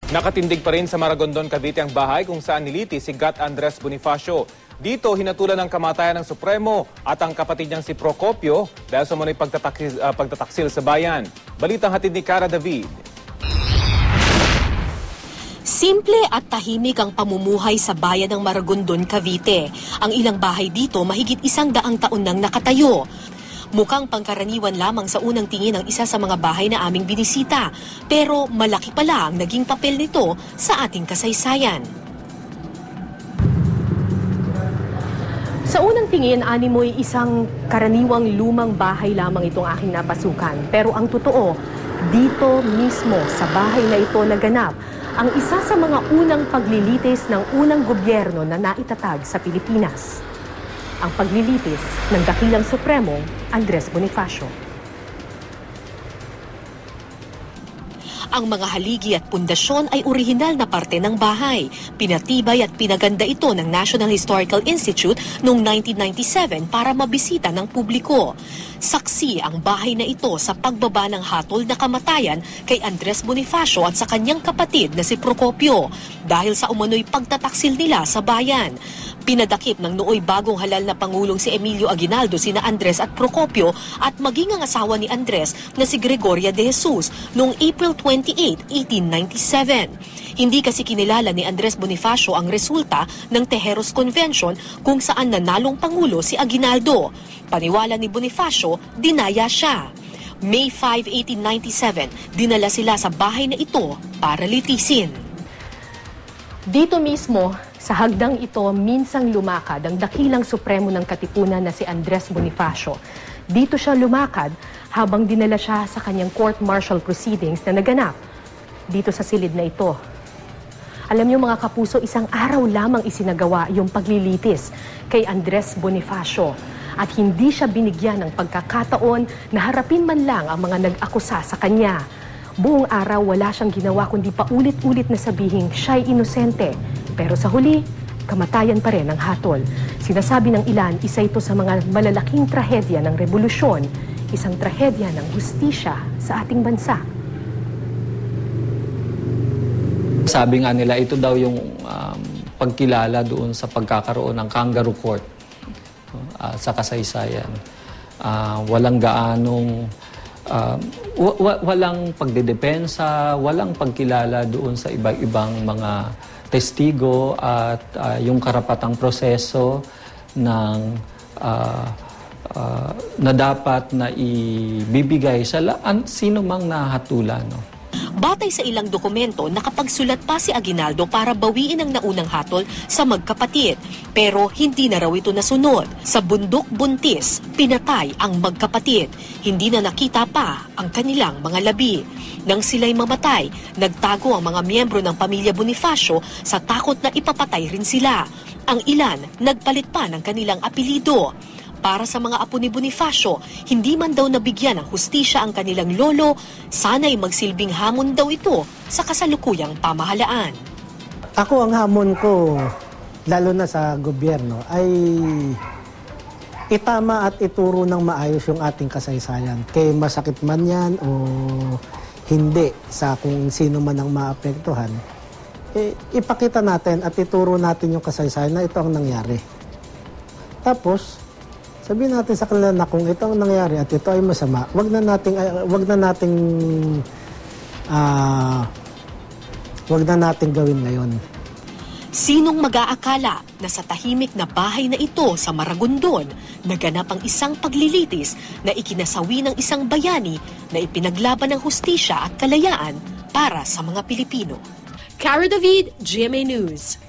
Nakatindig pa rin sa Maragondon, Cavite ang bahay kung saan nilitis si Gat Andres Bonifacio. Dito, hinatulan ng kamatayan ng Supremo at ang kapatid niyang si Procopio dahil sa manoy pagtataksil sa bayan. Balitang hatid ni Cara David. Simple at tahimik ang pamumuhay sa bayan ng Maragondon, Cavite. Ang ilang bahay dito mahigit 100 taon nang nakatayo. Mukhang pangkaraniwan lamang sa unang tingin ang isa sa mga bahay na aming binisita. Pero malaki pala ang naging papel nito sa ating kasaysayan. Sa unang tingin, animoy isang karaniwang lumang bahay lamang itong aking napasukan. Pero ang totoo, dito mismo sa bahay na ito naganap ang isa sa mga unang paglilitis ng unang gobyerno na naitatag sa Pilipinas. Ang paglilitis ng dakilang Supremo Andres Bonifacio. Ang mga haligi at pundasyon ay orihinal na parte ng bahay. Pinatibay at pinaganda ito ng National Historical Institute noong 1997 para mabisita ng publiko. Saksi ang bahay na ito sa pagbaba ng hatol na kamatayan kay Andres Bonifacio at sa kanyang kapatid na si Procopio dahil sa umano'y pagtataksil nila sa bayan. Pinadakip ng nooy bagong halal na Pangulong si Emilio Aguinaldo sina Andres at Procopio at maging ang asawa ni Andres na si Gregoria de Jesus noong April 28, 1897. Hindi kasi kinilala ni Andres Bonifacio ang resulta ng Tejeros Convention kung saan nanalong Pangulo si Aguinaldo. Paniwala ni Bonifacio, dinaya siya. May 5, 1897, dinala sila sa bahay na ito para litisin. Dito mismo, sa hagdang ito, minsang lumakad ang dakilang Supremo ng Katipunan na si Andres Bonifacio. Dito siya lumakad habang dinala siya sa kanyang court-martial proceedings na naganap dito sa silid na ito. Alam niyo mga kapuso, isang araw lamang isinagawa yung paglilitis kay Andres Bonifacio at hindi siya binigyan ng pagkakataon na harapin man lang ang mga nag-akusa sa kanya. Buong araw wala siyang ginawa kundi paulit-ulit na sabihing siya'y inosente. Pero sa huli, kamatayan pa rin ang hatol. Sinasabi ng ilan, isa ito sa mga malalaking trahedya ng revolusyon, isang trahedya ng hustisya sa ating bansa. Sabi nga nila, ito daw yung pagkilala doon sa pagkakaroon ng kangaroo court sa kasaysayan. Walang gaanong, walang pagdedepensa, walang pagkilala doon sa iba-ibang mga testigo at yung karapatang proseso ng na dapat na ibibigay sa sino mang nahatulan. No? Batay sa ilang dokumento, nakapagsulat pa si Aguinaldo para bawiin ang naunang hatol sa magkapatid. Pero hindi na raw ito nasunod. Sa bundok buntis, pinatay ang magkapatid. Hindi na nakita pa ang kanilang mga labi. Nang sila'y mamatay, nagtago ang mga miyembro ng pamilya Bonifacio sa takot na ipapatay rin sila. Ang ilan, nagpalit pa ng kanilang apelido. Para sa mga apo ni Bonifacio, hindi man daw nabigyan ng hustisya ang kanilang lolo, sana'y magsilbing hamon daw ito sa kasalukuyang pamahalaan. Ako ang hamon ko, lalo na sa gobyerno, ay itama at ituro ng maayos yung ating kasaysayan. Kay masakit man yan o hindi sa kung sino man ang maapektuhan, ipakita natin at ituro natin yung kasaysayan na ito ang nangyari. Tapos, sabihin natin sa kanila na kung ito ang nangyari at ito ay masama, wag na nating gawin ngayon. Sinong mag-aakala na sa tahimik na bahay na ito sa Maragondon, naganap ang isang paglilitis na ikinasawi ng isang bayani na ipinaglaban ng hustisya at kalayaan para sa mga Pilipino. Cara David, GMA News.